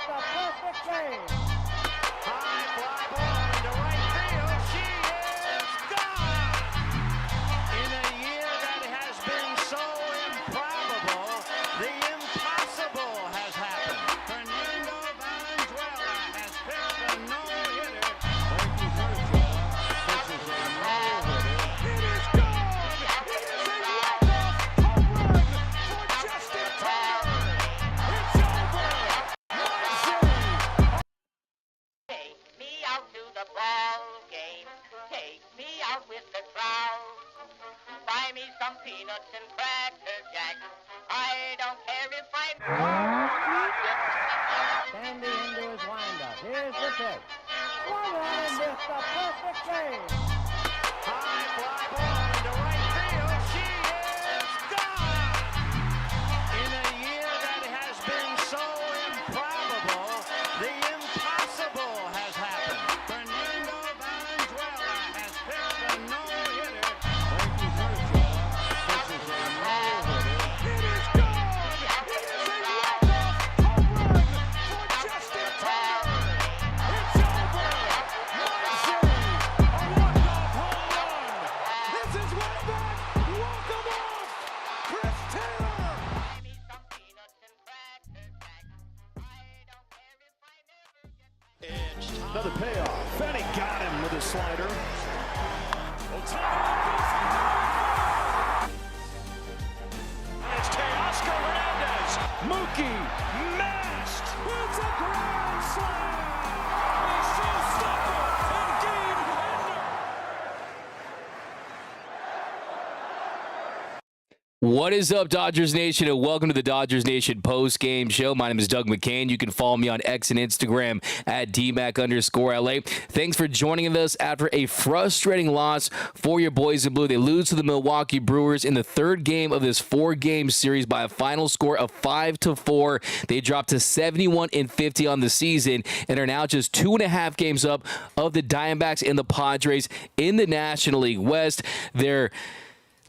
a perfect game. High fly ball into right field. She is gone. In a year that has been so improbable, the impossible has happened. Fernando Valenzuela has pitched a no-hitter. It is gone. It is a walk-off home run for Justin Turner. It's over. Take me out to the ball game. Take me out with the crowd. Buy me some peanuts and cracker jack. I don't care if I... Sandy into his windup. Here's the pitch. Swung on and missed a perfect game. High fly ball into right field. She is gone. In a year that has been so improbable, the impossible has happened. Fernando Valenzuela has pitched a no-hitter. It is gone. It is a walk-off home run for Justin Turner. It's over. Muncy, a walk-off home run. This is way back. Walk 'em off. Chris Taylor. Buy me some peanuts and cracker jack. I don't care if I never get... Another payoff. Fenny got him with a slider. It's Teoscar Hernandez. Mookie mashed. It's a grand slam. He's so stuck and game ender. What is up, Dodgers Nation, and welcome to the Dodgers Nation post-game show. My name is Doug McKain. You can follow me on X and Instagram at DMac_LA. Thanks for joining us after a frustrating loss for your boys in blue. They lose to the Milwaukee Brewers in the third game of this four-game series by a final score of 5-4. They dropped to 71-50 on the season and are now just 2.5 games up of the Diamondbacks and the Padres in the National League West. They're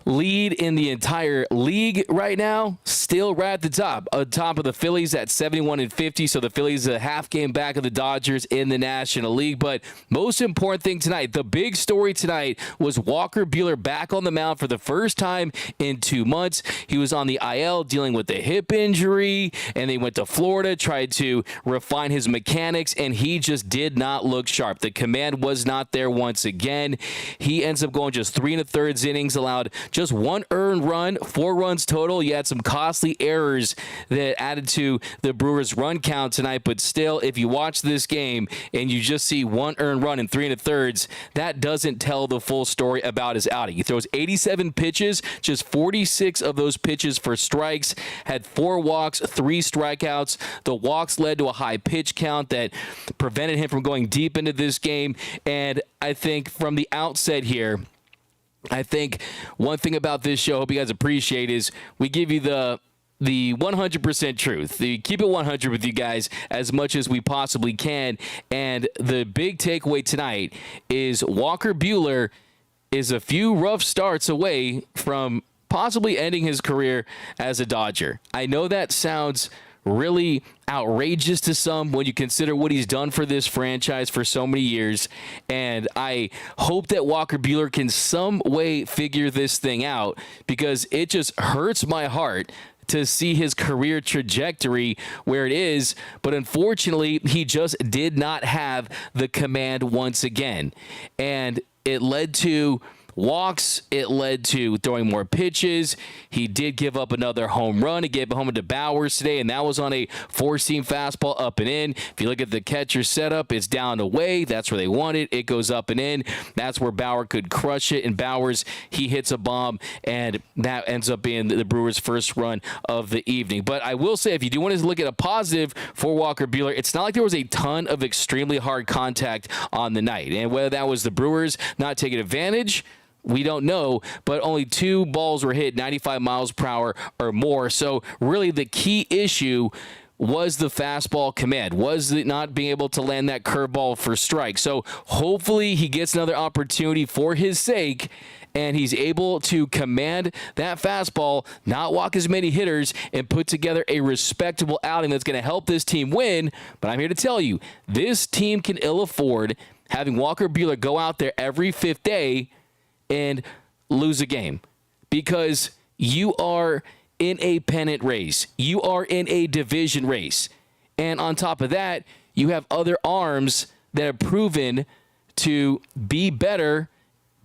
lead in the entire league right now, still right at the top of the Phillies at 71-50. So the Phillies a half game back of the Dodgers in the National League. But most important thing tonight, the big story tonight was Walker Buehler back on the mound for the first time in 2 months. He was on the IL dealing with a hip injury, and they went to Florida, tried to refine his mechanics, and he just did not look sharp. The command was not there once again. He ends up going just 3 1/3 innings, allowed just 1 earned run, 4 runs total. You had some costly errors that added to the Brewers' run count tonight, but still, if you watch this game and you just see 1 earned run in 3 1/3, that doesn't tell the full story about his outing. He throws 87 pitches, just 46 of those pitches for strikes, had 4 walks, 3 strikeouts. The walks led to a high pitch count that prevented him from going deep into this game, and I think from the outset here, I think one thing about this show, I hope you guys appreciate, is we give you the 100% truth. Keep it 100 with you guys as much as we possibly can. And the big takeaway tonight is Walker Buehler is a few rough starts away from possibly ending his career as a Dodger. I know that sounds really outrageous to some when you consider what he's done for this franchise for so many years, and I hope that Walker Buehler can some way figure this thing out, because it just hurts my heart to see his career trajectory where it is, but unfortunately he just did not have the command once again, and it led to walks. It led to throwing more pitches. He did give up another home run. He gave a home run to Bowers today, and that was on a four-seam fastball up and in. If you look at the catcher setup, it's down and away. That's where they want it. It goes up and in. That's where Bauer could crush it, and Bowers, he hits a bomb, and that ends up being the Brewers' first run of the evening. But I will say, if you do want to look at a positive for Walker Buehler, it's not like there was a ton of extremely hard contact on the night. And whether that was the Brewers not taking advantage, we don't know, but only 2 balls were hit 95 miles per hour or more. So really the key issue was the fastball command, was it not being able to land that curveball for strike. So hopefully he gets another opportunity for his sake, and he's able to command that fastball, not walk as many hitters, and put together a respectable outing that's going to help this team win. But I'm here to tell you, this team can ill afford having Walker Buehler go out there every fifth day and lose a game, because you are in a pennant race. You are in a division race. And on top of that, you have other arms that have proven to be better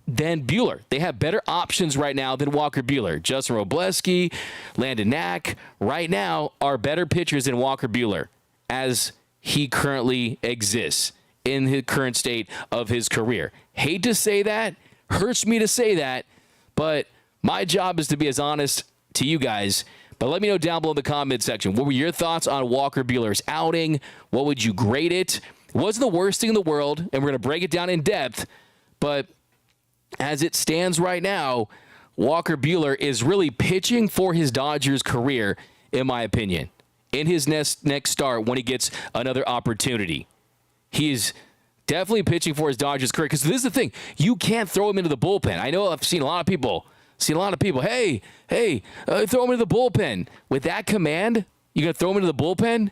than Buehler. They have better options right now than Walker Buehler. Justin Robleski, Landon Knack, right now are better pitchers than Walker Buehler as he currently exists in his current state of his career. Hate to say that, hurts me to say that, but my job is to be as honest to you guys. But let me know down below in the comment section, what were your thoughts on Walker Buehler's outing? What would you grade it? It wasn't the worst thing in the world, and we're going to break it down in depth, but as it stands right now, Walker Buehler is really pitching for his Dodgers career, in my opinion, in his next start when he gets another opportunity. He's definitely pitching for his Dodgers career, because this is the thing. You can't throw him into the bullpen. I know I've seen a lot of people, hey, throw him into the bullpen. With that command, you're going to throw him into the bullpen?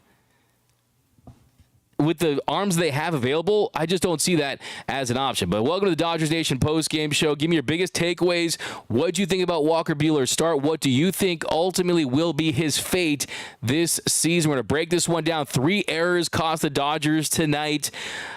With the arms they have available, I just don't see that as an option. But welcome to the Dodgers Nation post-game show. Give me your biggest takeaways. What do you think about Walker Buehler's start? What do you think ultimately will be his fate this season? We're going to break this one down. 3 errors cost the Dodgers tonight.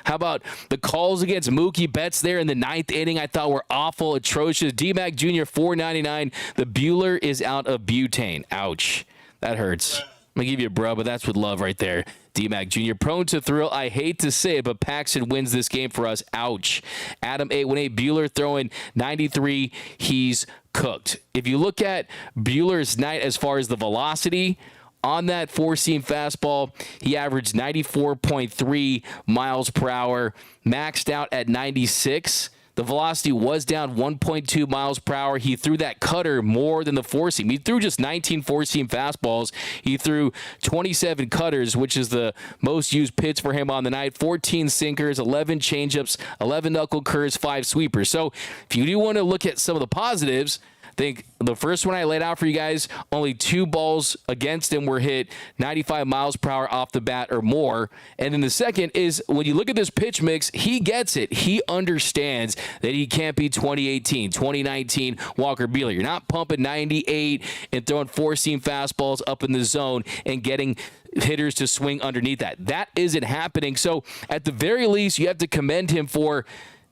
How about the calls against Mookie Betts there in the 9th inning? I thought were awful, atrocious. D-Mac Jr., $4.99. The Buehler is out of butane. Ouch. That hurts. I'm going to give you a bro, but that's with love right there. D-Mac Jr. prone to thrill. I hate to say it, but Paxton wins this game for us. Ouch. Adam 818. Buehler throwing 93. He's cooked. If you look at Buehler's night as far as the velocity on that 4-seam fastball, he averaged 94.3 miles per hour, maxed out at 96. The velocity was down 1.2 miles per hour. He threw that cutter more than the 4-seam. He threw just 19 4-seam fastballs. He threw 27 cutters, which is the most used pitch for him on the night. 14 sinkers, 11 changeups, 11 knuckle curves, 5 sweepers. So if you do want to look at some of the positives, I think the first one I laid out for you guys, only 2 balls against him were hit 95 miles per hour off the bat or more. And then the second is, when you look at this pitch mix, he gets it. He understands that he can't be 2018, 2019 Walker Buehler. You're not pumping 98 and throwing 4-seam fastballs up in the zone and getting hitters to swing underneath that. That isn't happening. So at the very least, you have to commend him for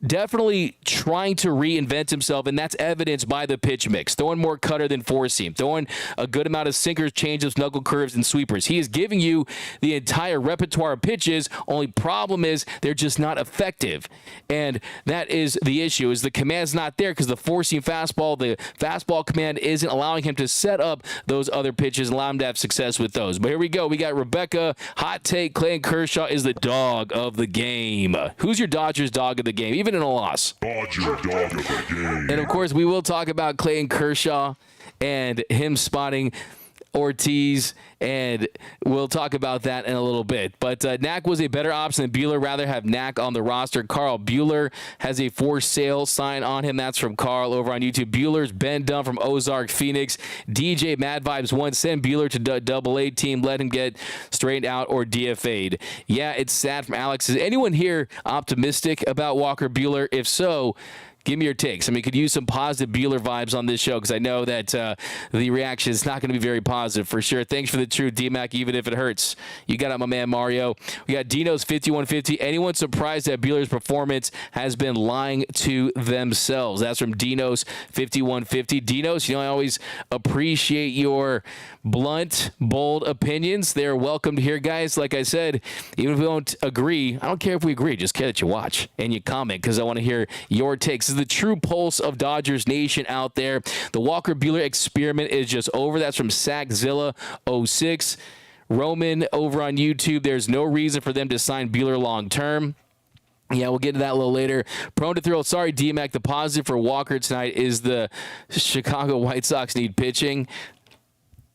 definitely trying to reinvent himself, and that's evidenced by the pitch mix. Throwing more cutter than 4-seam, throwing a good amount of sinkers, changeups, knuckle curves, and sweepers. He is giving you the entire repertoire of pitches. Only problem is they're just not effective, and that is the issue, is the command's not there, because the 4-seam fastball, the fastball command isn't allowing him to set up those other pitches and allow him to have success with those. But here we go. We got Rebecca. Hot take, Clayton Kershaw is the dog of the game. Who's your Dodgers dog of the game? Even in a loss. Dodger dog of the game. And of course, we will talk about Clayton Kershaw and him spotting Ortiz, and we'll talk about that in a little bit. But Knack was a better option than Buehler. Rather have Knack on the roster. Carl Buehler has a for sale sign on him. That's from Carl over on YouTube. Buehler's been done from Ozark Phoenix. DJ Mad Vibes 1. Send Buehler to Double-A team. Let him get straightened out or DFA'd. Yeah, it's sad from Alex. Is anyone here optimistic about Walker Buehler? If so, give me your takes. I mean, could use some positive Buehler vibes on this show, because I know that the reaction is not going to be very positive for sure. Thanks for the truth, D-Mac, even if it hurts. You got it, my man Mario. We got Dino's 5150. Anyone surprised that Buehler's performance has been lying to themselves? That's from Dino's 5150. Dinos, I always appreciate your blunt, bold opinions. They're welcome to hear, guys. Like I said, even if we don't agree, I don't care if we agree. Just care that you watch and you comment, because I want to hear your takes. This is the true pulse of Dodgers Nation out there. The Walker Buehler experiment is just over. That's from Sackzilla 06. Roman over on YouTube. There's no reason for them to sign Buehler long term. Yeah, we'll get to that a little later. Prone to thrill. Sorry, D-Mac. The positive for Walker tonight is the Chicago White Sox need pitching.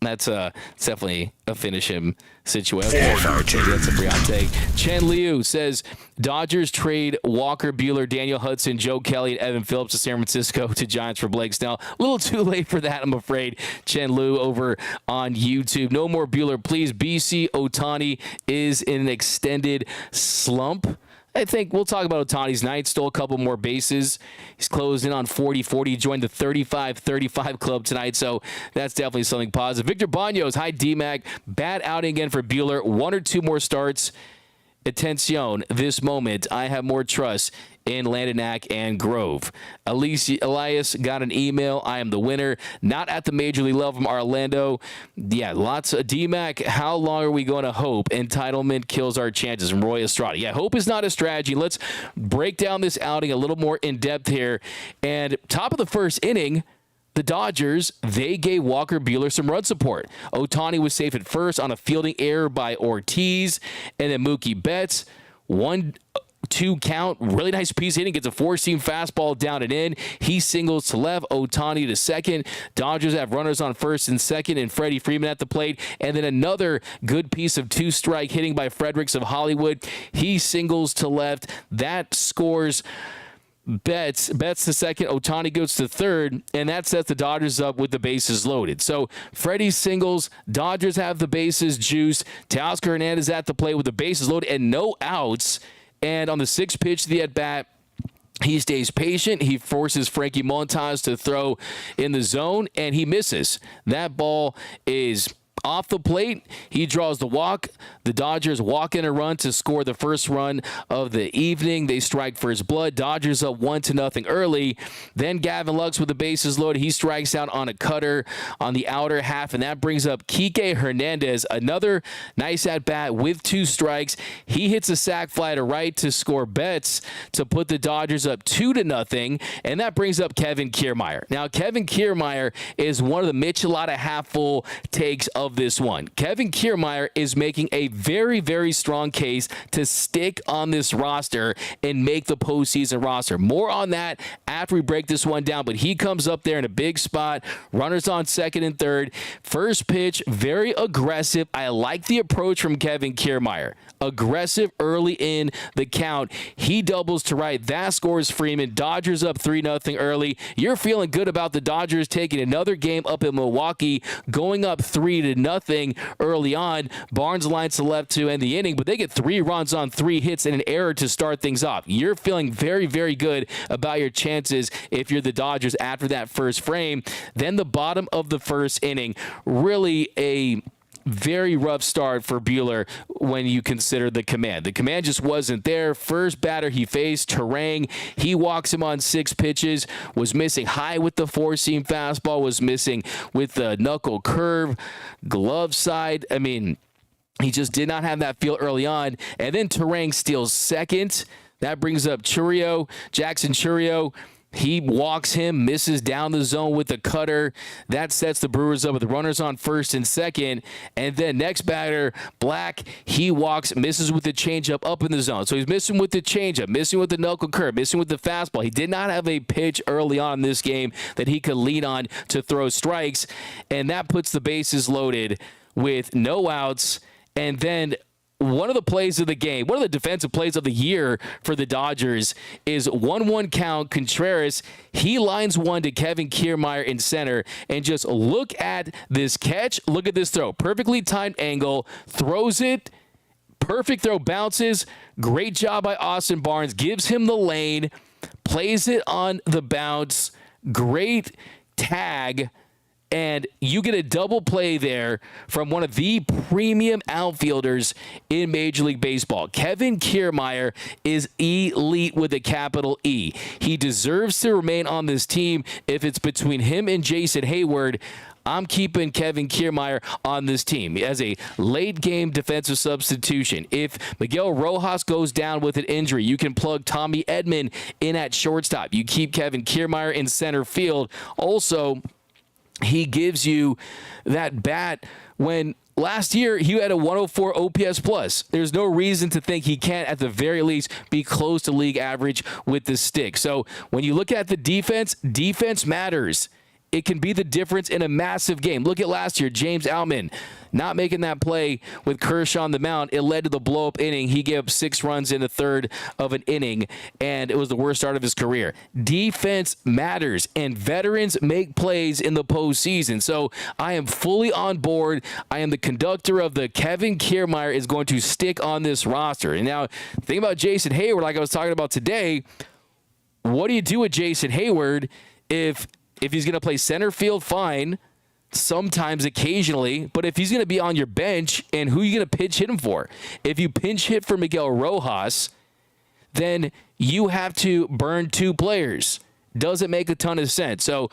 That's definitely a finish him situation. Okay, that's a Briante. Chen Liu says Dodgers trade Walker Buehler, Daniel Hudson, Joe Kelly, and Evan Phillips to San Francisco to Giants for Blake Snell. A little too late for that, I'm afraid. Chen Liu over on YouTube. No more Buehler, please. BC Ohtani is in an extended slump. I think we'll talk about Ohtani's night. Stole a couple more bases. He's closed in on 40-40. He joined the 35-35 club tonight, so that's definitely something positive. Victor Banos, hi D-Mac. Bad outing again for Buehler. 1 or 2 more starts. Atención, this moment, I have more trust in Landon and Grove. Elias got an email. I am the winner. Not at the major league level from Orlando. Yeah, lots of D-Mac. How long are we going to hope? Entitlement kills our chances from Roy Estrada. Yeah, hope is not a strategy. Let's break down this outing a little more in depth here. And top of the first inning, the Dodgers, they gave Walker Buehler some run support. Ohtani was safe at first on a fielding error by Ortiz, and then Mookie Betts, 1-2 count, really nice piece hitting, gets a 4-seam fastball down and in. He singles to left, Ohtani to second. Dodgers have runners on first and second, and Freddie Freeman at the plate. And then another good piece of 2-strike hitting by Fredericks of Hollywood. He singles to left. That scores Betts to second, Ohtani goes to third, and that sets the Dodgers up with the bases loaded. So Freddie singles, Dodgers have the bases juiced, Teoscar Hernandez at the plate with the bases loaded and no outs. And on the 6th pitch of the at-bat, he stays patient. He forces Frankie Montas to throw in the zone, and he misses. That ball is off the plate. He draws the walk. The Dodgers walk in a run to score the first run of the evening. They strike first blood. Dodgers up 1-0 early. Then Gavin Lux with the bases loaded. He strikes out on a cutter on the outer half, and that brings up Kike Hernandez. Another nice at-bat with 2 strikes. He hits a sac fly to right to score Betts to put the Dodgers up 2-0, and that brings up Kevin Kiermaier. Now, Kevin Kiermaier is one of the Michelada half-full takes of this one. Kevin Kiermaier is making a very, very strong case to stick on this roster and make the postseason roster. More on that after we break this one down, but he comes up there in a big spot. Runners on second and third. First pitch, very aggressive. I like the approach from Kevin Kiermaier. Aggressive early in the count. He doubles to right. That scores Freeman. Dodgers up 3-0 early. You're feeling good about the Dodgers taking another game up in Milwaukee, going up 3-0 early on. Barnes lines to left to end the inning, but they get 3 runs on 3 hits and an error to start things off. You're feeling very, very good about your chances if you're the Dodgers after that first frame. Then the bottom of the first inning, really a very rough start for Buehler when you consider the command. The command just wasn't there. First batter he faced, Terang, he walks him on 6 pitches, was missing high with the 4-seam fastball, was missing with the knuckle curve, glove side. I mean, he just did not have that feel early on. And then Terang steals second. That brings up Jackson Chourio. He walks him, misses down the zone with the cutter. That sets the Brewers up with runners on first and second. And then next batter, Black, he walks, misses with the changeup up in the zone. So he's missing with the changeup, missing with the knuckle curve, missing with the fastball. He did not have a pitch early on in this game that he could lean on to throw strikes. And that puts the bases loaded with no outs. And then one of the plays of the game, one of the defensive plays of the year for the Dodgers is 1-1 count. Contreras, he lines one to Kevin Kiermaier in center, and just look at this catch. Look at this throw. Perfectly timed angle. Throws it. Perfect throw. Bounces. Great job by Austin Barnes. Gives him the lane. Plays it on the bounce. Great tag. And you get a double play there from one of the premium outfielders in Major League Baseball. Kevin Kiermaier is elite with a capital E. He deserves to remain on this team. If it's between him and Jason Hayward, I'm keeping Kevin Kiermaier on this team as a late-game defensive substitution. If Miguel Rojas goes down with an injury, you can plug Tommy Edman in at shortstop. You keep Kevin Kiermaier in center field. Also, he gives you that bat when last year he had a 104 OPS plus. There's no reason to think he can't at the very least be close to league average with the stick. So when you look at the defense, defense matters it can be the difference in a massive game. Look at last year, James Outman not making that play with Kershaw on the mound. It led to the blow-up inning. He gave up 6 runs in a third of an inning, and it was the worst start of his career. Defense matters, and veterans make plays in the postseason. So I am fully on board. I am the conductor of the Kevin Kiermaier is going to stick on this roster. And now, think about Jason Hayward, like I was talking about today. What do you do with Jason Hayward if he's going to play center field? Fine. Sometimes, occasionally, but if he's going to be on your bench, and who are you going to pinch hit him for? If you pinch hit for Miguel Rojas, then you have to burn 2 players. Doesn't make a ton of sense. So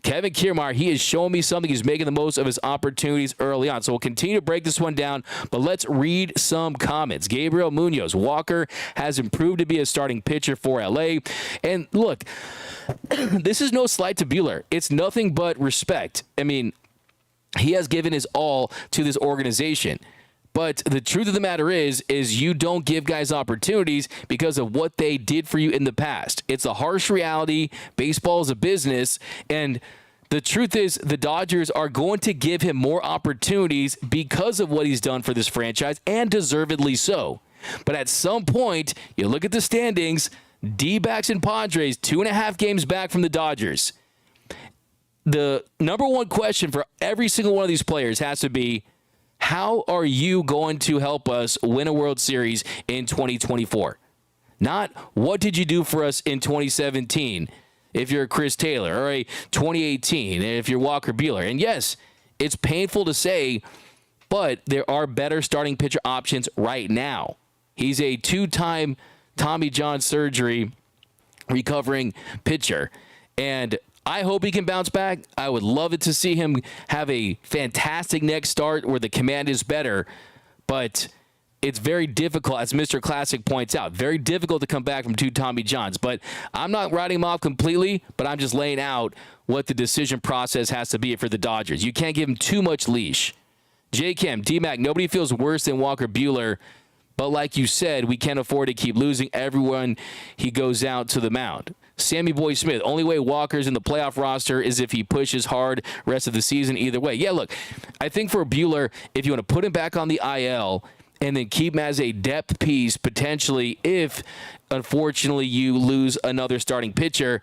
Kevin Kiermaier, he is showing me something. He's making the most of his opportunities early on. So we'll continue to break this one down, but let's read some comments. Gabriel Munoz, Walker has improved to be a starting pitcher for LA. And look, this is no slight to Buehler. It's nothing but respect. I mean, he has given his all to this organization. But the truth of the matter is you don't give guys opportunities because of what they did for you in the past. It's a harsh reality. Baseball is a business. And the truth is the Dodgers are going to give him more opportunities because of what he's done for this franchise, and deservedly so. But at some point, you look at the standings, D-backs and Padres, 2.5 games back from the Dodgers. The number one question for every single one of these players has to be, how are you going to help us win a World Series in 2024? Not what did you do for us in 2017 if you're Chris Taylor, or a 2018 if you're Walker Buehler. And yes, it's painful to say, but there are better starting pitcher options right now. He's a 2-time Tommy John surgery recovering pitcher, and I hope he can bounce back. I would love it to see him have a fantastic next start where the command is better, but it's very difficult, as Mr. Classic points out, very difficult to come back from 2 Tommy Johns. But I'm not writing him off completely, but I'm just laying out what the decision process has to be for the Dodgers. You can't give him too much leash. J. Cam, D-Mac, nobody feels worse than Walker Buehler, but like you said, we can't afford to keep losing everyone he goes out to the mound. Sammy Boy Smith, only way Walker's in the playoff roster is if he pushes hard rest of the season either way. Yeah, look, I think for Buehler, if you want to put him back on the IL and then keep him as a depth piece potentially if, unfortunately, you lose another starting pitcher,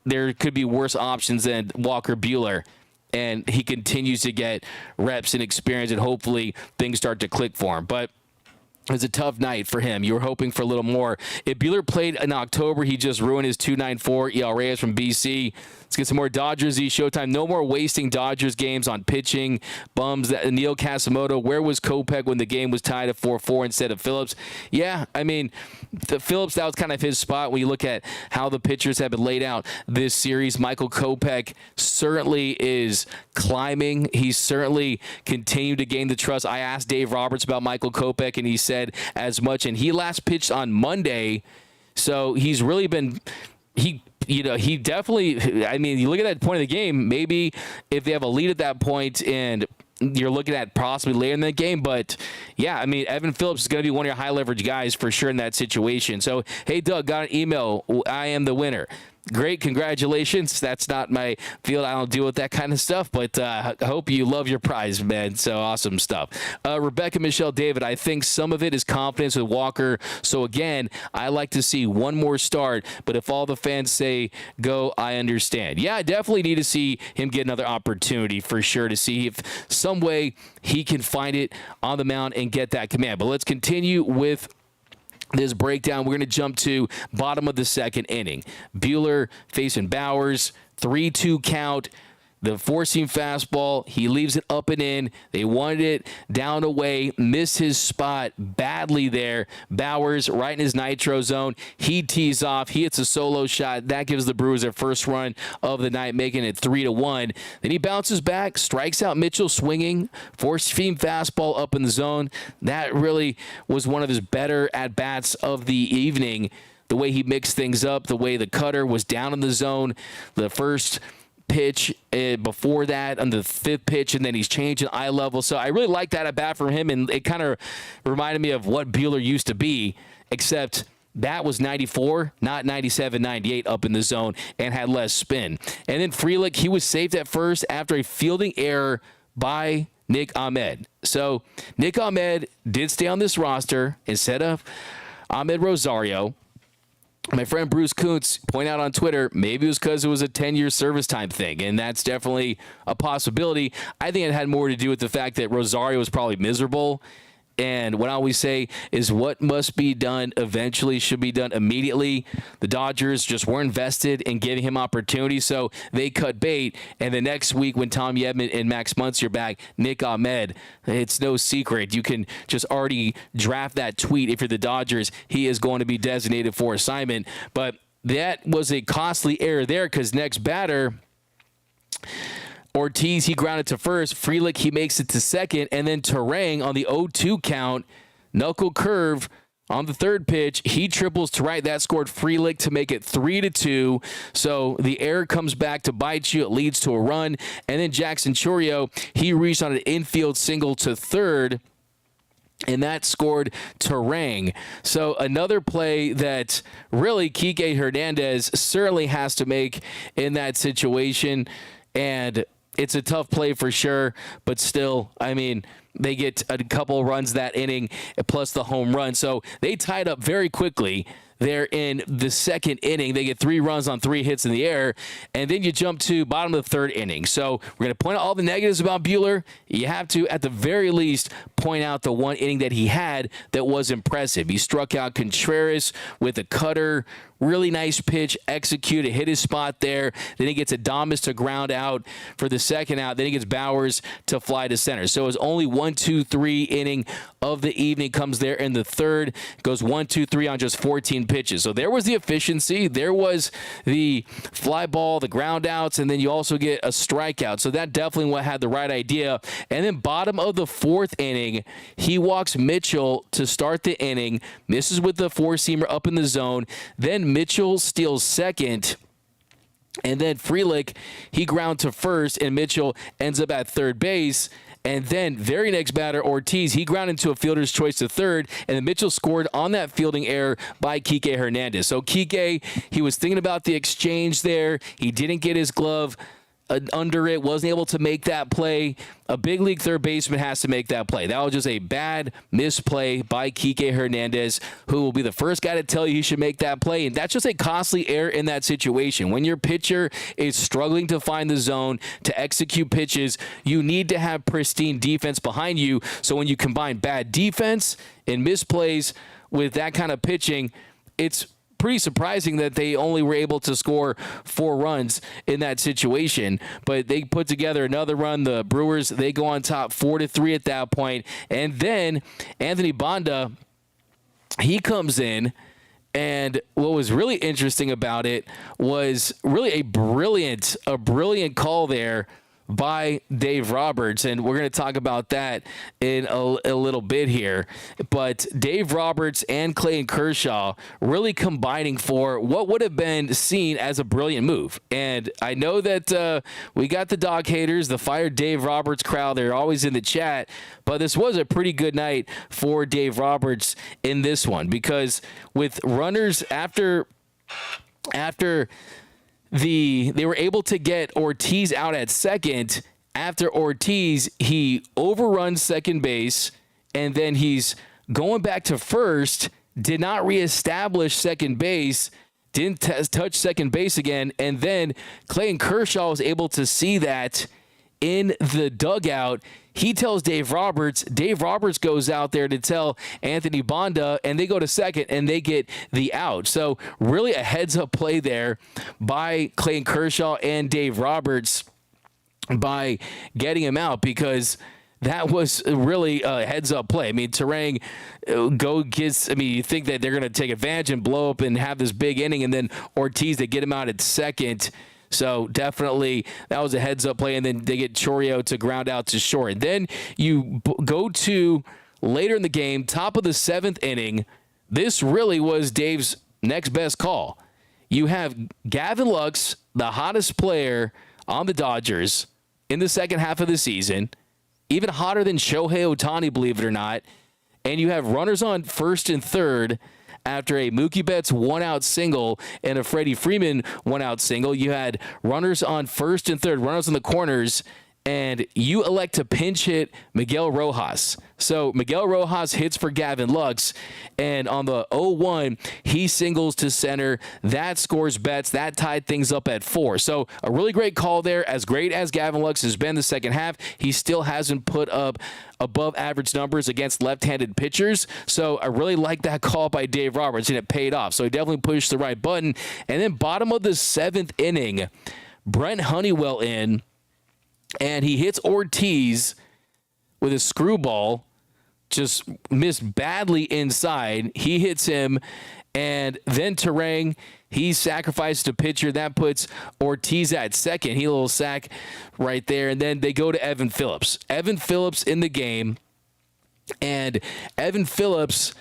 there could be worse options than Walker Buehler. And he continues to get reps and experience, and hopefully things start to click for him. But it was a tough night for him. You were hoping for a little more. If Buehler played in October, he just ruined his 2.94 ERA from BC. Let's get some more Dodgers Showtime. No more wasting Dodgers games on pitching bums. Neil Casimoto, where was Kopech when the game was tied at 4-4 instead of Phillips? Yeah, I mean, Phillips, that was kind of his spot when you look at how the pitchers have been laid out this series. Michael Kopech certainly is climbing. He's certainly continued to gain the trust. I asked Dave Roberts about Michael Kopech, and he said as much. And he last pitched on Monday, so he's really been he definitely, I mean, you look at that point of the game, maybe if they have a lead at that point and you're looking at possibly later in the game, but yeah, I mean, Evan Phillips is going to be one of your high leverage guys for sure in that situation. So, hey, Doug, got an email. I am the winner. Great, congratulations. That's not my field. I don't deal with that kind of stuff, but I hope you love your prize, man. So awesome stuff. Rebecca Michelle David, I think some of it is confidence with Walker. So again, I like to see one more start, but if all the fans say go, I understand. Yeah, I definitely need to see him get another opportunity for sure to see if some way he can find it on the mound and get that command. But let's continue with this breakdown. We're going to jump to bottom of the second inning. Buehler facing Bowers, 3-2 count. The four-seam fastball, he leaves it up and in. They wanted it down away, missed his spot badly there. Bowers right in his nitro zone. He tees off. He hits a solo shot. That gives the Brewers their first run of the night, making it 3-1. Then he bounces back, strikes out Mitchell swinging. Four-seam fastball up in the zone. That really was one of his better at-bats of the evening. The way he mixed things up, the way the cutter was down in the zone. The first pitch before that on the 5th pitch, and then he's changing eye level. So I really like that at bat from him, and it kind of reminded me of what Buehler used to be, except that was 94, not 97, 98 up in the zone and had less spin. And then Frelick, he was saved at first after a fielding error by Nick Ahmed. So Nick Ahmed did stay on this roster instead of Ahmed Rosario. My friend Bruce Kuntz pointed out on Twitter, maybe it was because it was a 10-year service time thing, and that's definitely a possibility. I think it had more to do with the fact that Rosario was probably miserable. And what I always say is what must be done eventually should be done immediately. The Dodgers just weren't invested in giving him opportunity, so they cut bait. And the next week when Tom Edman and Max Muncy are back, Nick Ahmed, it's no secret. You can just already draft that tweet if you're the Dodgers. He is going to be designated for assignment. But that was a costly error there because next batter, Ortiz, he grounded to first. Frelick, he makes it to second. And then Terang on the 0-2 count, knuckle curve on the third pitch. He triples to right. That scored Frelick to make it 3-2. So the error comes back to bite you. It leads to a run. And then Jackson Chourio, he reached on an infield single to third, and that scored Terang. So another play that really Kike Hernandez certainly has to make in that situation. And it's a tough play for sure, but still, I mean, they get a couple runs that inning plus the home run. So they tied up very quickly there in the second inning. They get 3 runs on 3 hits in the air, and then you jump to bottom of the third inning. So we're going to point out all the negatives about Buehler. You have to, at the very least, point out the one inning that he had that was impressive. He struck out Contreras with a cutter. Really nice pitch, executed, hit his spot there. Then he gets Adames to ground out for the second out. Then he gets Bowers to fly to center. So his only 1-2-3 inning of the evening comes there in the third. Goes 1-2-3 on just 14 pitches. So there was the efficiency. There was the fly ball, the ground outs, and then you also get a strikeout. So that definitely had the right idea. And then bottom of the fourth inning, he walks Mitchell to start the inning, misses with the four-seamer up in the zone. Then Mitchell steals second, and then Frelick, he ground to first, and Mitchell ends up at third base. And then very next batter, Ortiz, he grounded into a fielder's choice to third, and then Mitchell scored on that fielding error by Kike Hernandez. So Kike, he was thinking about the exchange there. He didn't get his glove under it, wasn't able to make that play. A big league third baseman has to make that play. That was just a bad misplay by Kike Hernandez, who will be the first guy to tell you he should make that play. And that's just a costly error in that situation. When your pitcher is struggling to find the zone to execute pitches, you need to have pristine defense behind you. So when you combine bad defense and misplays with that kind of pitching, it's pretty surprising that they only were able to score 4 runs in that situation, but they put together another run. The Brewers, they go on top 4-3 at that point, and then Anthony Banda, he comes in, and what was really interesting about it was really a brilliant call there by Dave Roberts, and we're going to talk about that in a little bit here. But Dave Roberts and Clayton Kershaw really combining for what would have been seen as a brilliant move. And I know that we got the dog haters, the Fire Dave Roberts crowd. They're always in the chat, but this was a pretty good night for Dave Roberts in this one, because with runners after they were able to get Ortiz out at second. After Ortiz, he overruns second base, and then he's going back to first, did not reestablish second base, didn't touch second base again, and then Clayton Kershaw was able to see that in the dugout. He tells Dave Roberts. Dave Roberts goes out there to tell Anthony Banda, and they go to second, and they get the out. So really a heads-up play there by Clayton Kershaw and Dave Roberts by getting him out, because that was really a heads-up play. I mean, Terang you think that they're going to take advantage and blow up and have this big inning, and then Ortiz, they get him out at second. So definitely that was a heads-up play, and then they get Chourio to ground out to short. And then you go to later in the game, top of the 7th inning. This really was Dave's next best call. You have Gavin Lux, the hottest player on the Dodgers in the second half of the season, even hotter than Shohei Ohtani, believe it or not, and you have runners on first and third after a Mookie Betts one-out single and a Freddie Freeman one-out single. You had runners on first and third, runners in the corners, and you elect to pinch hit Miguel Rojas. So Miguel Rojas hits for Gavin Lux, and on the 0-1, he singles to center. That scores Betts. That tied things up at 4. So a really great call there. As great as Gavin Lux has been the second half, he still hasn't put up above average numbers against left-handed pitchers. So I really like that call by Dave Roberts, and it paid off. So he definitely pushed the right button. And then bottom of the 7th inning, Brent Honeywell in, and he hits Ortiz with a screwball, just missed badly inside. He hits him, and then Terang, he sacrificed a pitcher. That puts Ortiz at second. He a little sack right there, and then they go to Evan Phillips. Evan Phillips in the game, and Evan Phillips,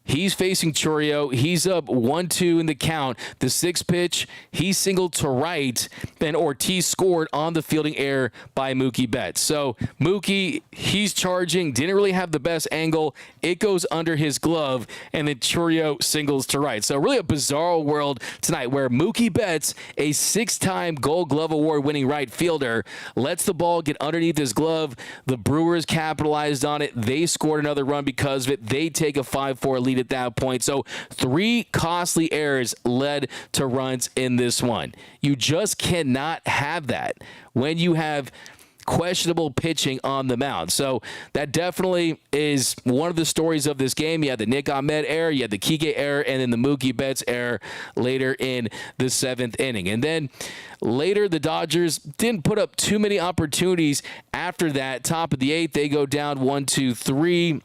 he's facing Chourio. He's up 1-2 in the count. The 6th pitch, he singled to right. Then Ortiz scored on the fielding error by Mookie Betts. So Mookie, he's charging, didn't really have the best angle. It goes under his glove, and then Chourio singles to right. So really a bizarre world tonight where Mookie Betts, a 6-time Gold Glove Award winning right fielder, lets the ball get underneath his glove. The Brewers capitalized on it. They scored another run because of it. They take a 5-4 lead at that point. So 3 costly errors led to runs in this one. You just cannot have that when you have questionable pitching on the mound. So that definitely is one of the stories of this game. You had the Nick Ahmed error, you had the Kike error, and then the Mookie Betts error later in the 7th inning. And then later, the Dodgers didn't put up too many opportunities after that. Top of the 8th, they go down 1-2-3.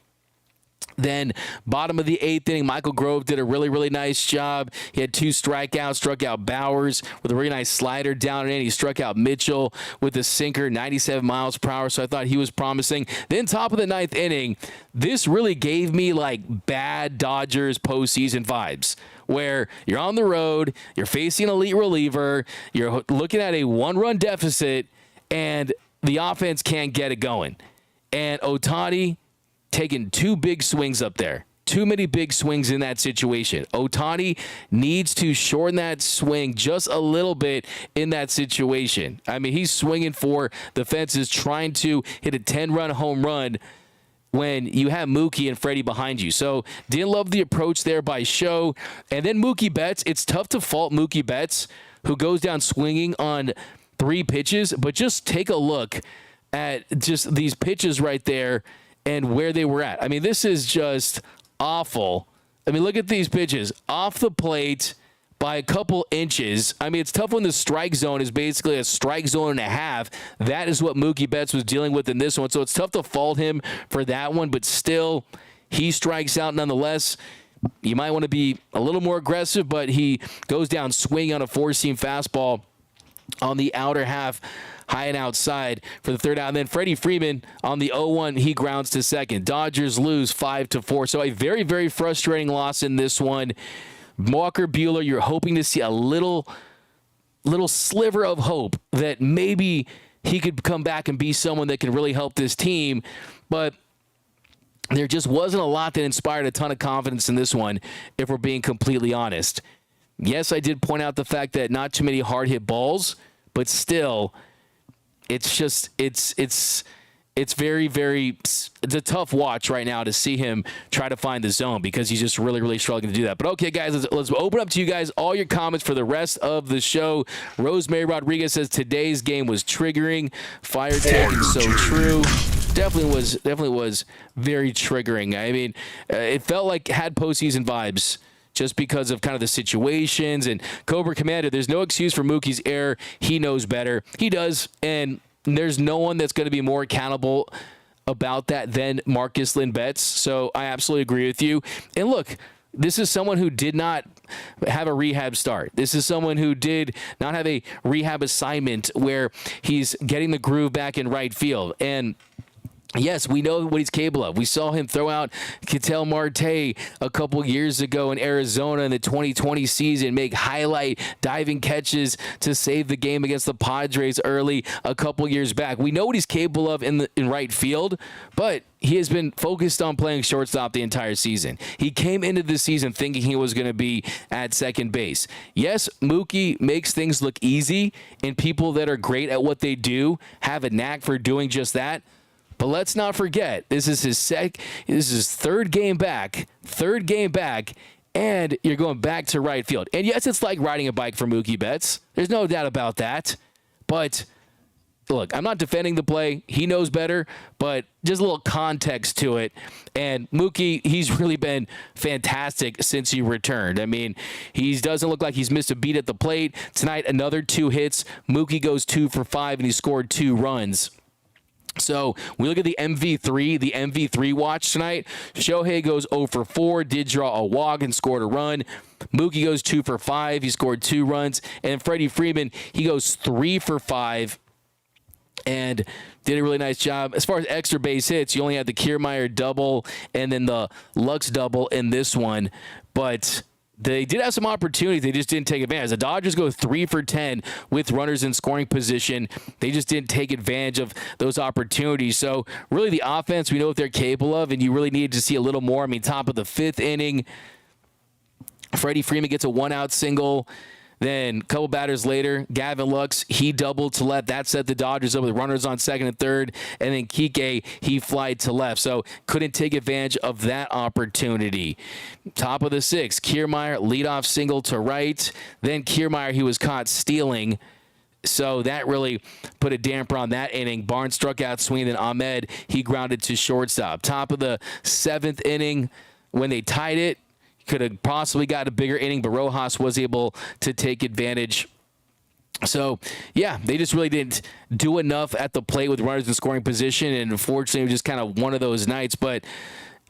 Then bottom of the 8th inning, Michael Grove did a really, really nice job. He had 2 strikeouts, struck out Bowers with a really nice slider down and in. He struck out Mitchell with a sinker, 97 miles per hour, so I thought he was promising. Then top of the 9th inning, this really gave me like bad Dodgers postseason vibes, where you're on the road, you're facing an elite reliever, you're looking at a 1-run deficit, and the offense can't get it going. And Ohtani taking 2 big swings up there. Too many big swings in that situation. Ohtani needs to shorten that swing just a little bit in that situation. I mean, he's swinging for the fences, trying to hit a 10-run home run when you have Mookie and Freddie behind you. So didn't love the approach there by Show. And then Mookie Betts, it's tough to fault Mookie Betts, who goes down swinging on 3 pitches, but just take a look at just these pitches right there and where they were at. I mean, this is just awful. I mean, look at these pitches. Off the plate by a couple inches. I mean, it's tough when the strike zone is basically a strike zone and a half. That is what Mookie Betts was dealing with in this one. So it's tough to fault him for that one, but still, he strikes out nonetheless. You might want to be a little more aggressive, but he goes down swinging on a 4-seam fastball on the outer half, high and outside for the 3rd out. And then Freddie Freeman on the 0-1, he grounds to second. Dodgers lose 5-4. So a very, very frustrating loss in this one. Walker Buehler, you're hoping to see a little sliver of hope that maybe he could come back and be someone that can really help this team. But there just wasn't a lot that inspired a ton of confidence in this one, if we're being completely honest. Yes, I did point out the fact that not too many hard hit balls, but still, it's just, it's very, very, it's a tough watch right now to see him try to find the zone because he's just really, really struggling to do that. But okay, guys, let's open up to you guys all your comments for the rest of the show. Rosemary Rodriguez says today's game was triggering. Fire take is so true. Definitely was very triggering. I mean, it felt like it had postseason vibes, just because of kind of the situations. And Cobra Commander, there's no excuse for Mookie's error. He knows better. He does, and there's no one that's going to be more accountable about that than Marcus Lynn Betts. So I absolutely agree with you. And look, this is someone who did not have a rehab start. This is someone who did not have a rehab assignment where he's getting the groove back in right field. And Yes, we know what he's capable of. We saw him throw out Ketel Marte a couple years ago in Arizona in the 2020 season, make highlight diving catches to save the game against the Padres early a couple years back. We know what he's capable of in right field, but he has been focused on playing shortstop the entire season. He came into the season thinking he was going to be at second base. Yes, Mookie makes things look easy, and people that are great at what they do have a knack for doing just that. But let's not forget, this is his third game back, and you're going back to right field. And yes, it's like riding a bike for Mookie Betts. There's no doubt about that. But look, I'm not defending the play. He knows better, but just a little context to it. And Mookie, he's really been fantastic since he returned. I mean, he doesn't look like he's missed a beat at the plate. Tonight, another 2 hits. Mookie goes 2 for 5, and he scored 2 runs. So we look at the MV3 watch tonight. Shohei goes 0 for 4, did draw a walk and scored a run. Mookie goes 2 for 5, he scored 2 runs. And Freddie Freeman, he goes 3 for 5 and did a really nice job. As far as extra base hits, you only had the Kiermaier double and then the Lux double in this one. But they did have some opportunities. They just didn't take advantage. The Dodgers go 3 for 10 with runners in scoring position. They just didn't take advantage of those opportunities. So really the offense, we know what they're capable of, and you really needed to see a little more. I mean, top of the 5th inning, Freddie Freeman gets a 1-out single. Then a couple batters later, Gavin Lux, he doubled to left. That set the Dodgers up with runners on second and third. And then Kike, he flied to left. So couldn't take advantage of that opportunity. Top of the 6th, Kiermaier, leadoff single to right. Then Kiermaier, he was caught stealing. So that really put a damper on that inning. Barnes struck out swinging. Then Ahmed, he grounded to shortstop. Top of the 7th inning, when they tied it, could have possibly got a bigger inning, but Rojas was able to take advantage. So, yeah, they just really didn't do enough at the plate with runners in scoring position, and unfortunately, it was just kind of one of those nights. But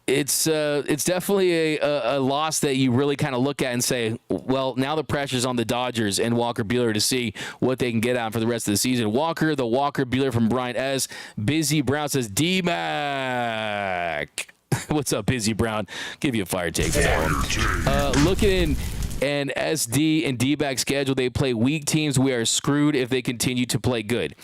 it's definitely a loss that you really kind of look at and say, well, now the pressure's on the Dodgers and Walker Buehler to see what they can get out for the rest of the season. Walker Buehler from Brian S. Busy Brown says, D-Mac. What's up, Busy Brown? Give you a fire take for that one. Looking in an SD and D-back schedule, they play weak teams. We are screwed if they continue to play good.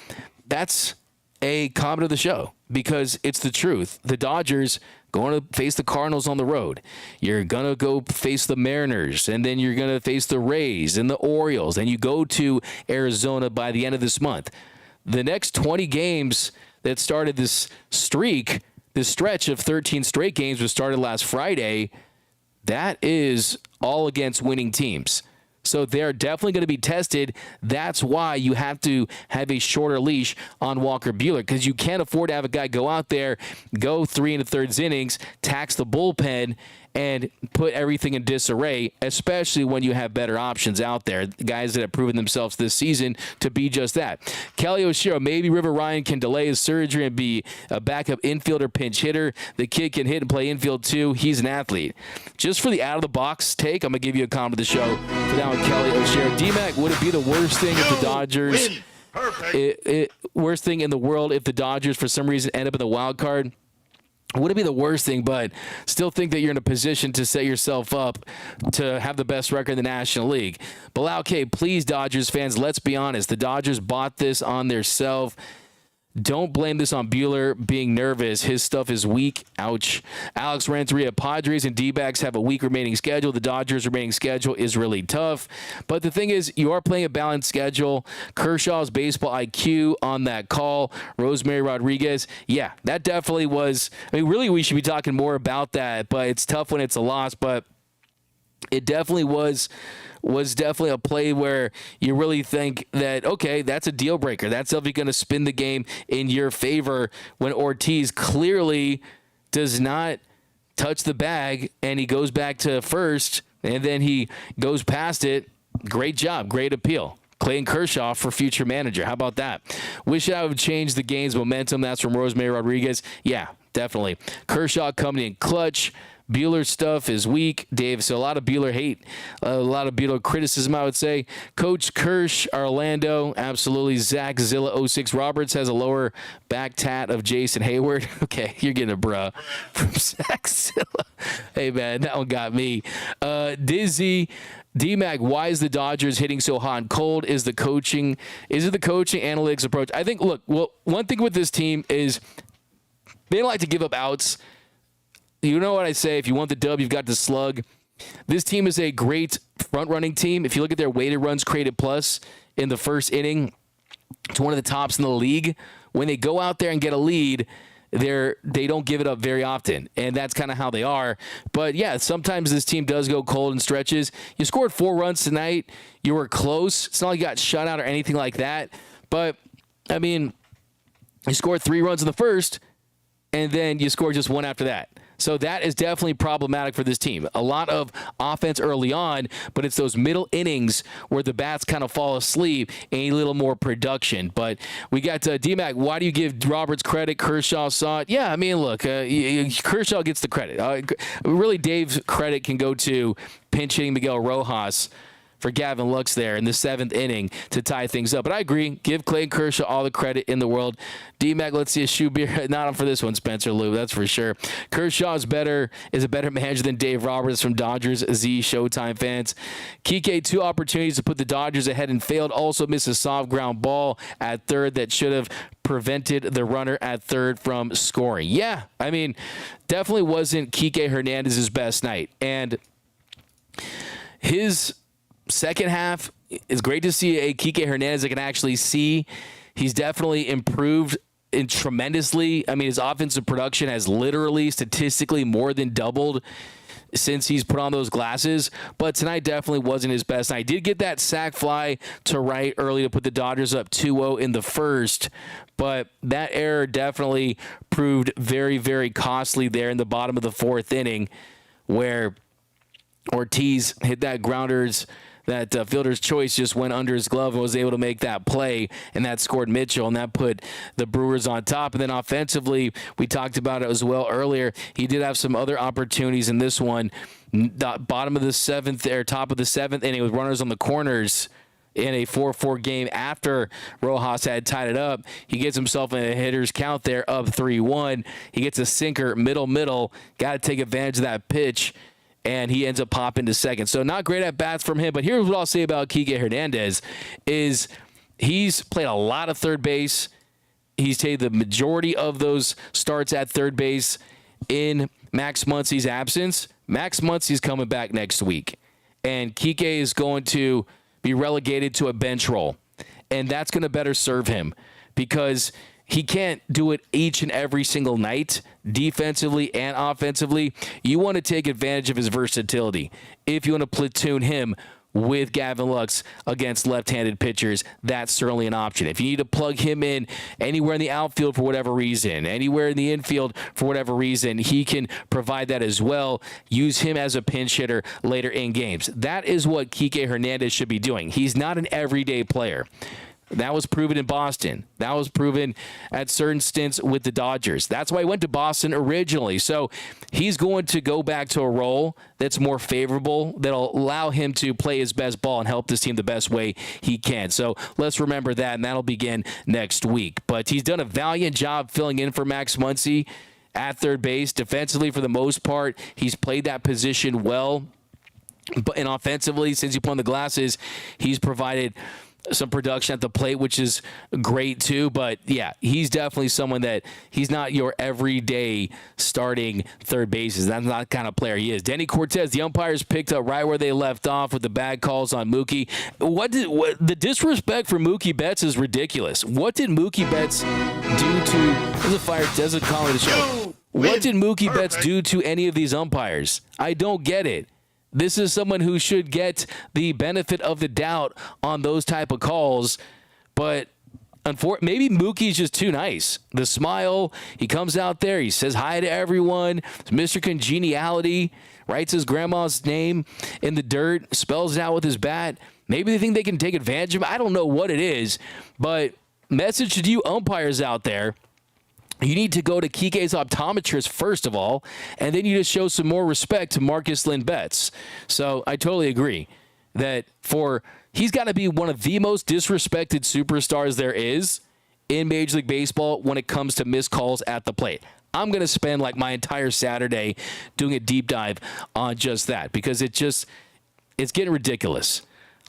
That's a comment of the show because it's the truth. The Dodgers going to face the Cardinals on the road. You're going to go face the Mariners, and then you're going to face the Rays and the Orioles, and you go to Arizona by the end of this month. The next 20 games that started this streak, this stretch of 13 straight games was started last Friday. That is all against winning teams. So they're definitely going to be tested. That's why you have to have a shorter leash on Walker Buehler, because you can't afford to have a guy go out there, go 3 1/3 innings, tax the bullpen, and put everything in disarray, especially when you have better options out there, guys that have proven themselves this season to be just that. Kelly Oshiro, maybe River Ryan can delay his surgery and be a backup infielder pinch hitter. The kid can hit and play infield too. He's an athlete. Just for the out-of-the-box take, I'm going to give you a comment of the show for that one, Kelly Oshiro. D-Mac, would it be the worst thing if the Dodgers, worst thing in the world if the Dodgers for some reason end up in the wild card? Would it be the worst thing, but still think that you're in a position to set yourself up to have the best record in the National League? Bilal K, please, Dodgers fans, let's be honest. The Dodgers bought this on their self. Don't blame this on Buehler being nervous. His stuff is weak. Ouch. Alex Renteria, Padres and D-backs have a weak remaining schedule. The Dodgers' remaining schedule is really tough. But the thing is, you are playing a balanced schedule. Kershaw's baseball IQ on that call. Rosemary Rodriguez. Yeah, that definitely was. I mean, really, we should be talking more about that. But it's tough when it's a loss. But it definitely was definitely a play where you really think that, okay, that's a deal breaker. That's definitely going to spin the game in your favor when Ortiz clearly does not touch the bag and he goes back to first and then he goes past it. Great job. Great appeal. Clayton Kershaw for future manager. How about that? Wish I would change the game's momentum. That's from Rosemary Rodriguez. Yeah, definitely. Kershaw coming in clutch. Buehler stuff is weak, Dave. So a lot of Buehler hate, a lot of Buehler criticism, I would say. Coach Kirsch, Orlando, absolutely. Zach Zilla 06 Roberts has a lower back tat of Jason Hayward. Okay, you're getting a bruh from Zach Zilla. Hey, man, that one got me. Dizzy. D-Mac, why is the Dodgers hitting so hot and cold? Is it the coaching analytics approach? I think, look, well, one thing with this team is they don't like to give up outs. You know what I say? If you want the dub, you've got the slug. This team is a great front-running team. If you look at their weighted runs created plus in the first inning, it's one of the tops in the league. When they go out there and get a lead, they don't give it up very often, and that's kind of how they are. But yeah, sometimes this team does go cold in stretches. You scored 4 runs tonight. You were close. It's not like you got shut out or anything like that. But I mean, you scored 3 runs in the first, and then you scored just 1 after that. So that is definitely problematic for this team. A lot of offense early on, but it's those middle innings where the bats kind of fall asleep and a little more production. But we got D-Mac. Why do you give Roberts credit? Kershaw saw it. Yeah, I mean, look, Kershaw gets the credit. Really, Dave's credit can go to pinch hitting Miguel Rojas for Gavin Lux there in the 7th inning to tie things up. But I agree. Give Clayton Kershaw all the credit in the world. D-Mac, let's see a shoe beer. Not on for this one, Spencer Lou. That's for sure. Kershaw is a better manager than Dave Roberts from Dodgers Z Showtime fans. Kike, 2 opportunities to put the Dodgers ahead and failed. Also missed a soft ground ball at third that should have prevented the runner at third from scoring. Yeah, I mean, definitely wasn't Kike Hernandez's best night. And his second half, it's great to see a Kike Hernandez that can actually see. He's definitely improved tremendously. I mean, his offensive production has literally statistically more than doubled since he's put on those glasses. But tonight definitely wasn't his best night. Did get that sac fly to right early to put the Dodgers up 2-0 in the first. But that error definitely proved very, very costly there in the bottom of the 4th inning where Ortiz hit that fielder's choice just went under his glove and was able to make that play, and that scored Mitchell, and that put the Brewers on top. And then offensively, we talked about it as well earlier. He did have some other opportunities in this one. Bottom of the 7th or top of the 7th inning with runners on the corners in a 4-4 game after Rojas had tied it up. He gets himself in a hitter's count there up 3-1. He gets a sinker middle. Got to take advantage of that pitch, and he ends up popping to second. So not great at bats from him, but here's what I'll say about Kike Hernandez is he's played a lot of third base. He's taken the majority of those starts at third base in Max Muncy's absence. Max Muncy's coming back next week, and Kike is going to be relegated to a bench role, and that's going to better serve him because he can't do it each and every single night, defensively and offensively. You want to take advantage of his versatility. If you want to platoon him with Gavin Lux against left-handed pitchers, that's certainly an option. If you need to plug him in anywhere in the outfield for whatever reason, anywhere in the infield for whatever reason, he can provide that as well. Use him as a pinch hitter later in games. That is what Kike Hernandez should be doing. He's not an everyday player. That was proven in Boston. That was proven at certain stints with the Dodgers. That's why he went to Boston originally. So he's going to go back to a role that's more favorable, that'll allow him to play his best ball and help this team the best way he can. So let's remember that, and that'll begin next week. But he's done a valiant job filling in for Max Muncy at third base. Defensively, for the most part, he's played that position well. And offensively, since he put on the glasses, he's provided some production at the plate, which is great too. But yeah, he's definitely someone that he's not your everyday starting third bases. That's not the kind of player he is. Denny Cortez, the umpires picked up right where they left off with the bad calls on Mookie. The disrespect for Mookie Betts is ridiculous. What did Mookie Betts do to? There's a fire. Desert calling the show. What did Mookie Betts do to any of these umpires? I don't get it. This is someone who should get the benefit of the doubt on those type of calls, but maybe Mookie's just too nice. The smile, he comes out there, he says hi to everyone, it's Mr. Congeniality, writes his grandma's name in the dirt, spells it out with his bat. Maybe they think they can take advantage of him. I don't know what it is, but message to you umpires out there. You need to go to Kike's optometrist first of all, and then you just show some more respect to Marcus Lynn Betts. So I totally agree that he's got to be one of the most disrespected superstars there is in Major League Baseball when it comes to missed calls at the plate. I'm going to spend like my entire Saturday doing a deep dive on just that because it's getting ridiculous.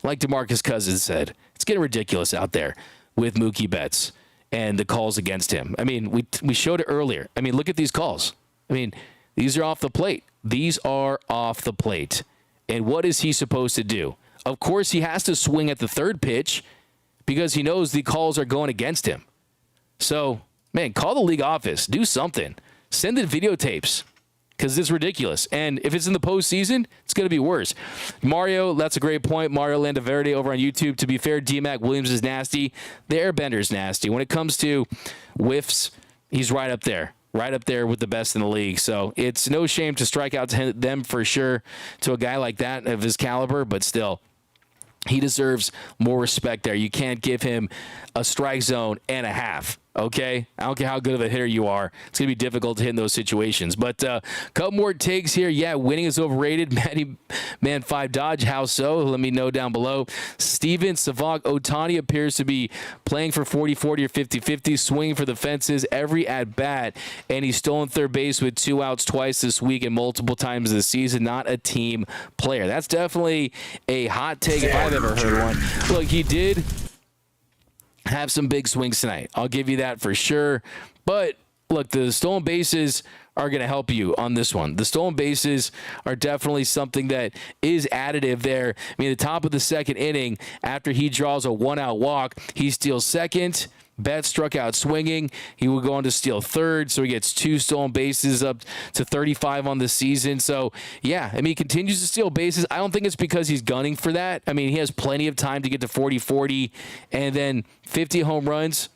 Like DeMarcus Cousins said, it's getting ridiculous out there with Mookie Betts and the calls against him. I mean, we showed it earlier. I mean, look at these calls. I mean, these are off the plate. These are off the plate. And what is he supposed to do? Of course, he has to swing at the third pitch because he knows the calls are going against him. So, man, call the league office. Do something. Send in videotapes because it's ridiculous. And if it's in the postseason, it's going to be worse. Mario, that's a great point. Mario Landaverde over on YouTube. To be fair, D-Mac Williams is nasty. The Airbender's nasty. When it comes to whiffs, he's right up there. Right up there with the best in the league. So it's no shame to strike out to them for sure to a guy like that of his caliber, but still, he deserves more respect there. You can't give him a strike zone and a half. Okay, I don't care how good of a hitter you are. It's going to be difficult to hit in those situations. But a couple more takes here. Yeah, winning is overrated. Man 5 Dodge, how so? Let me know down below. Steven Savak, Ohtani appears to be playing for 40-40 or 50-50, swinging for the fences every at-bat, and he's stolen third base with 2 outs twice this week and multiple times this season. Not a team player. That's definitely a hot take if I've ever heard one. Look, he did have some big swings tonight. I'll give you that for sure. But look, the stolen bases are going to help you on this one. The stolen bases are definitely something that is additive there. I mean, the top of the second inning, after he draws a 1-out walk, he steals second. Betts struck out swinging. He would go on to steal third, so he gets 2 stolen bases up to 35 on the season. So, yeah, I mean, he continues to steal bases. I don't think it's because he's gunning for that. I mean, he has plenty of time to get to 40-40 and then 50 home runs,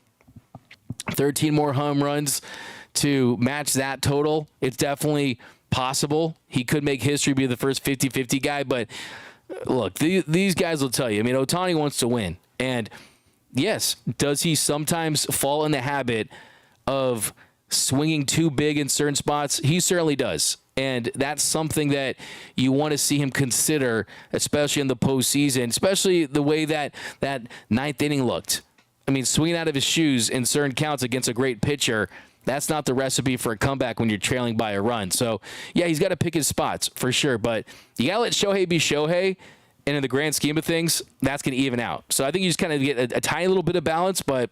13 more home runs to match that total. It's definitely possible. He could make history, be the first 50-50 guy, but look, these guys will tell you. I mean, Ohtani wants to win, and yes, does he sometimes fall in the habit of swinging too big in certain spots? He certainly does. And that's something that you want to see him consider, especially in the postseason, especially the way that 9th inning looked. I mean, swinging out of his shoes in certain counts against a great pitcher, that's not the recipe for a comeback when you're trailing by a run. So, yeah, he's got to pick his spots for sure. But you got to let Shohei be Shohei. And in the grand scheme of things, that's going to even out. So I think you just kind of get a tiny little bit of balance, but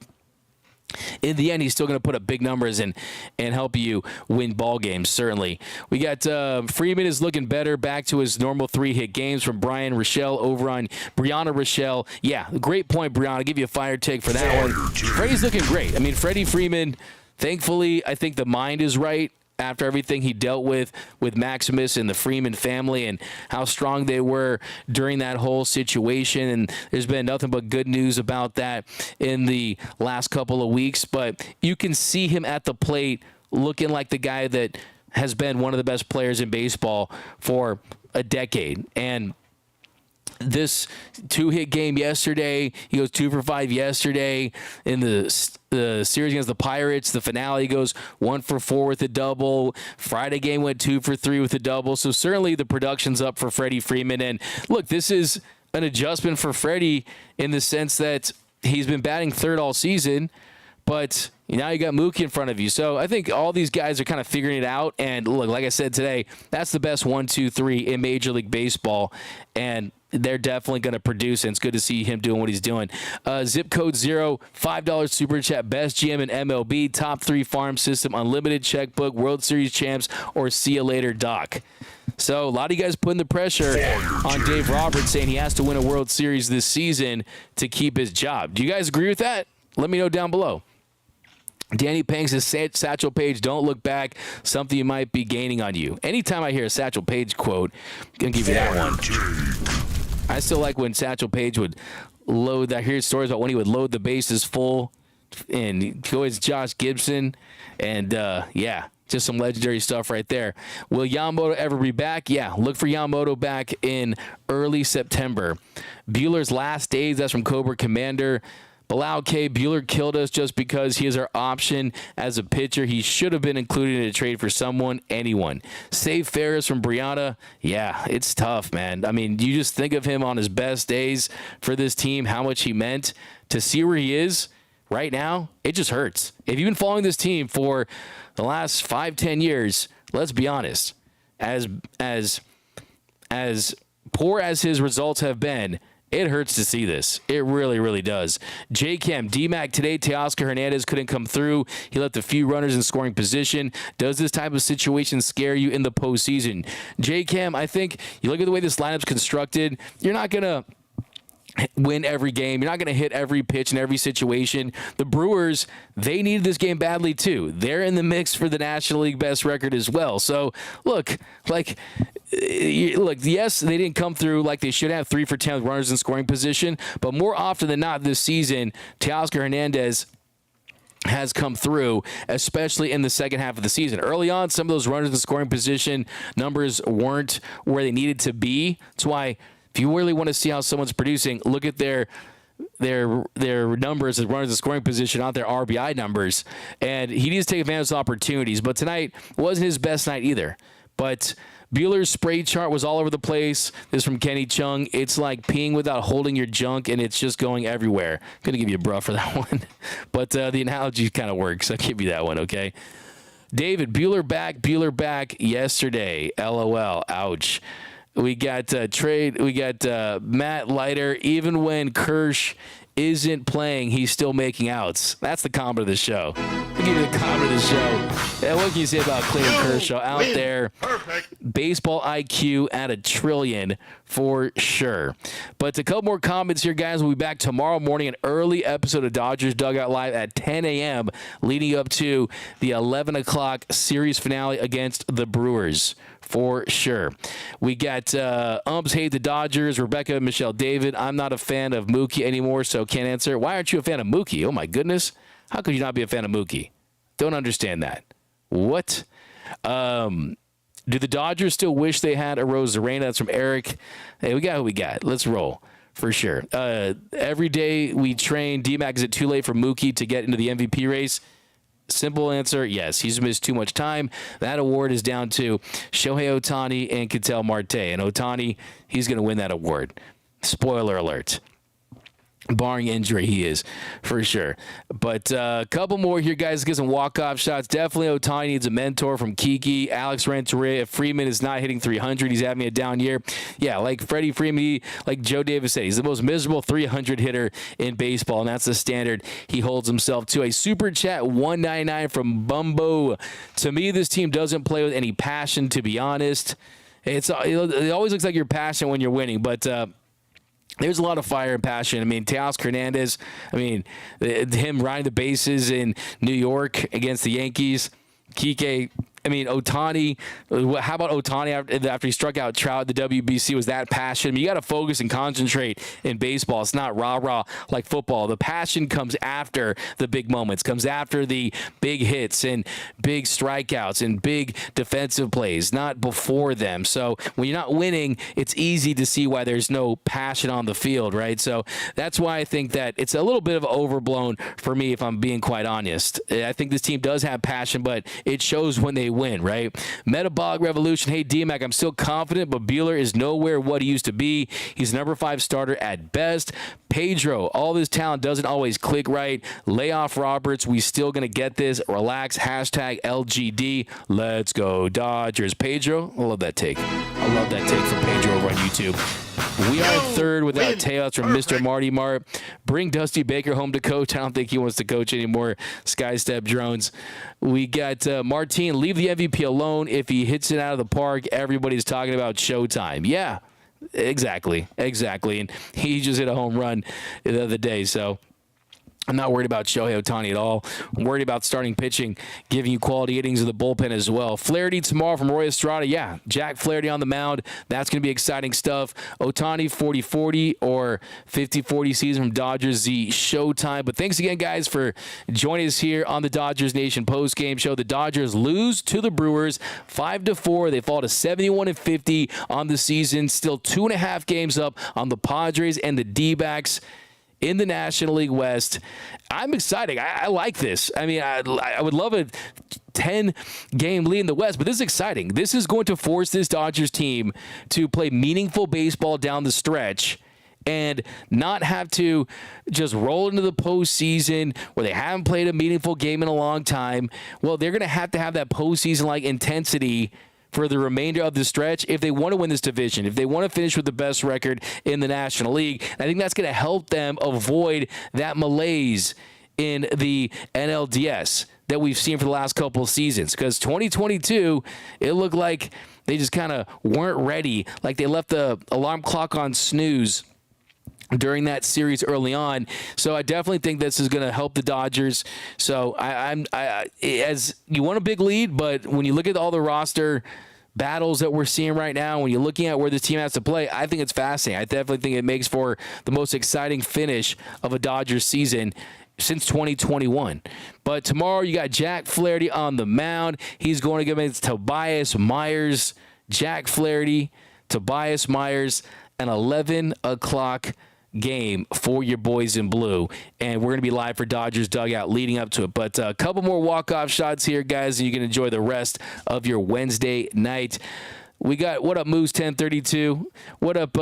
in the end, he's still going to put up big numbers and help you win ball games, certainly. We got Freeman is looking better, back to his normal 3-hit games from Brian Rochelle over on Brianna Rochelle. Yeah, great point, Brianna. I'll give you a fire take for that one. Freddie's looking great. I mean, Freddie Freeman, thankfully, I think the mind is right after everything he dealt with Maximus and the Freeman family and how strong they were during that whole situation. And there's been nothing but good news about that in the last couple of weeks. But you can see him at the plate looking like the guy that has been one of the best players in baseball for a decade. And this 2-hit game yesterday, he goes 2 for 5 yesterday in the series against the Pirates. The finale goes 1 for 4 with a double. Friday game went 2 for 3 with a double. So certainly the production's up for Freddie Freeman. And look, this is an adjustment for Freddie in the sense that he's been batting third all season, but now you got Mookie in front of you. So I think all these guys are kind of figuring it out. And look, like I said today, that's the best 1, 2, 3 in Major League Baseball. And they're definitely going to produce, and it's good to see him doing what he's doing. Zip code 0, $5 super chat, best GM in MLB, top 3 farm system, unlimited checkbook, World Series champs, or see you later, Doc. So a lot of you guys putting the pressure on Dave Roberts, saying he has to win a World Series this season to keep his job. Do you guys agree with that? Let me know down below. Danny Pang says, Satchel Paige, don't look back. Something you might be gaining on you. Anytime I hear a Satchel Paige quote, I'm going to give you that one. I still like when Satchel Paige would load. I hear stories about when he would load the bases full and go as Josh Gibson. And, yeah, just some legendary stuff right there. Will Yamamoto ever be back? Yeah, look for Yamamoto back in early September. Buehler's last days, that's from Cobra Commander. Bilal K. Buehler killed us just because he is our option as a pitcher. He should have been included in a trade for anyone. Save Ferris from Brianna. Yeah, it's tough, man. I mean, you just think of him on his best days for this team, how much he meant. To see where he is right now, it just hurts. If you've been following this team for the last 5-10 years, let's be honest, as poor as his results have been, it hurts to see this. It really, really does. J-Cam, D-Mac today, Teoscar Hernandez couldn't come through. He left a few runners in scoring position. Does this type of situation scare you in the postseason? J-Cam, I think you look at the way this lineup's constructed, you're not going to win every game. You're not going to hit every pitch in every situation. The Brewers, they needed this game badly too. They're in the mix for the National League best record as well. So look, yes, they didn't come through like they should have, 3 for 10 with runners in scoring position, but more often than not this season, Teoscar Hernandez has come through, especially in the second half of the season. Early on, some of those runners in scoring position numbers weren't where they needed to be. That's why if you really want to see how someone's producing, look at their numbers as runners in scoring position, not their RBI numbers. And he needs to take advantage of opportunities. But tonight wasn't his best night either. But Buehler's spray chart was all over the place. This is from Kenny Chung. It's like peeing without holding your junk, and it's just going everywhere. I'm going to give you a bruh for that one. But the analogy kind of works. I'll give you that one, okay? David, Buehler back yesterday. LOL. Ouch. We got We got Matt Leiter. Even when Kirsch isn't playing, he's still making outs. That's the comment of the show. I'll give you the comment of the show. Yeah, what can you say about Clayton Kershaw out there? Perfect. Baseball IQ at 1 trillion for sure. But a couple more comments here, guys. We'll be back tomorrow morning, an early episode of Dodgers Dugout Live at 10 a.m., leading up to the 11 o'clock series finale against the Brewers. For sure. We got Umps Hate the Dodgers, Rebecca, Michelle David. I'm not a fan of Mookie anymore, so can't answer. Why aren't you a fan of Mookie? Oh, my goodness. How could you not be a fan of Mookie? Don't understand that. What? Do the Dodgers still wish they had a Rosarena? That's from Eric. Hey, we got who we got. Let's roll. For sure. Every day we train. D-Mac, is it too late for Mookie to get into the MVP race? Simple answer, yes. He's missed too much time. That award is down to Shohei Ohtani and Ketel Marte. And Ohtani, he's going to win that award. Spoiler alert. Barring injury, he is, for sure. But a couple more here, guys. Get some walk-off shots. Definitely Ohtani needs a mentor from Kiki. Alex Renteria. If Freeman is not hitting 300, he's having a down year. Yeah, like Freddie Freeman, like Joe Davis said, he's the most miserable 300 hitter in baseball, and that's the standard he holds himself to. A super chat 199 from Bumbo. To me, this team doesn't play with any passion, to be honest. It always looks like you're passionate when you're winning, but there's a lot of fire and passion. I mean, Teoscar Hernandez, him riding the bases in New York against the Yankees. Kike, Ohtani. How about Ohtani after he struck out Trout at the WBC? Was that passion? You got to focus and concentrate in baseball. It's not rah-rah like football. The passion comes after the big moments, comes after the big hits and big strikeouts and big defensive plays, not before them. So when you're not winning, it's easy to see why there's no passion on the field, right? So that's why I think that it's a little bit of overblown for me, if I'm being quite honest. I think this team does have passion, but it shows when they win, right? Metabolic Revolution. Hey, D-Mac, I'm still confident, but Buehler is nowhere what he used to be. He's number 5 starter at best. Pedro, all this talent doesn't always click right. Lay off Roberts. We still going to get this. Relax. Hashtag LGD. Let's go Dodgers. Pedro, I love that take. I love that take from Pedro over on YouTube. We are third without Teos from Mr. Marty Mart. Bring Dusty Baker home to coach. I don't think he wants to coach anymore. Skystep drones. We got Martine. Leave the MVP alone. If he hits it out of the park, everybody's talking about Showtime. Yeah, exactly. And he just hit a home run the other day, so I'm not worried about Shohei Ohtani at all. I'm worried about starting pitching, giving you quality innings in the bullpen as well. Flaherty tomorrow from Roy Estrada. Yeah, Jack Flaherty on the mound. That's going to be exciting stuff. Ohtani 40-40 or 50-40 season from Dodgers, the Showtime. But thanks again, guys, for joining us here on the Dodgers Nation postgame show. The Dodgers lose to the Brewers 5-4. They fall to 71-50 on the season. Still 2.5 games up on the Padres and the D-backs. in the National League West. I'm excited. I like this. I mean, I would love a 10-game lead in the West, but this is exciting. This is going to force this Dodgers team to play meaningful baseball down the stretch and not have to just roll into the postseason where they haven't played a meaningful game in a long time. Well, they're going to have that postseason-like intensity for the remainder of the stretch if they want to win this division, if they want to finish with the best record in the National League. I think that's going to help them avoid that malaise in the NLDS that we've seen for the last couple of seasons. Because 2022, it looked like they just kind of weren't ready, like they left the alarm clock on snooze during that series early on. So I definitely think this is going to help the Dodgers. So as you want a big lead, but when you look at all the roster battles that we're seeing right now, when you're looking at where the team has to play, I think it's fascinating. I definitely think it makes for the most exciting finish of a Dodgers season since 2021. But tomorrow you got Jack Flaherty on the mound. He's going to go against Tobias Myers. Jack Flaherty, Tobias Myers, an 11 o'clock game for your boys in blue, and we're going to be live for Dodgers Dugout leading up to it. But a couple more walk-off shots here, guys, and you can enjoy the rest of your Wednesday night. We got, what up, Moose 1032? What up,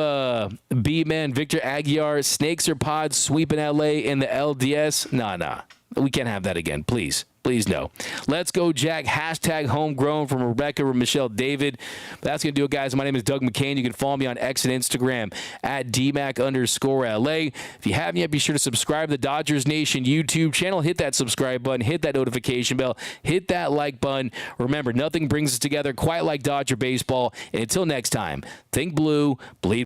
B-Man, Victor Aguiar? Snakes or Pods sweeping LA in the LDS? Nah. We can't have that again, please. Please no. Let's go, Jack. Hashtag homegrown from Rebecca or Michelle David. That's going to do it, guys. My name is Doug McKain. You can follow me on X and Instagram at DMAC_LA. If you haven't yet, be sure to subscribe to the Dodgers Nation YouTube channel. Hit that subscribe button. Hit that notification bell. Hit that like button. Remember, nothing brings us together quite like Dodger baseball. And until next time, think blue, bleed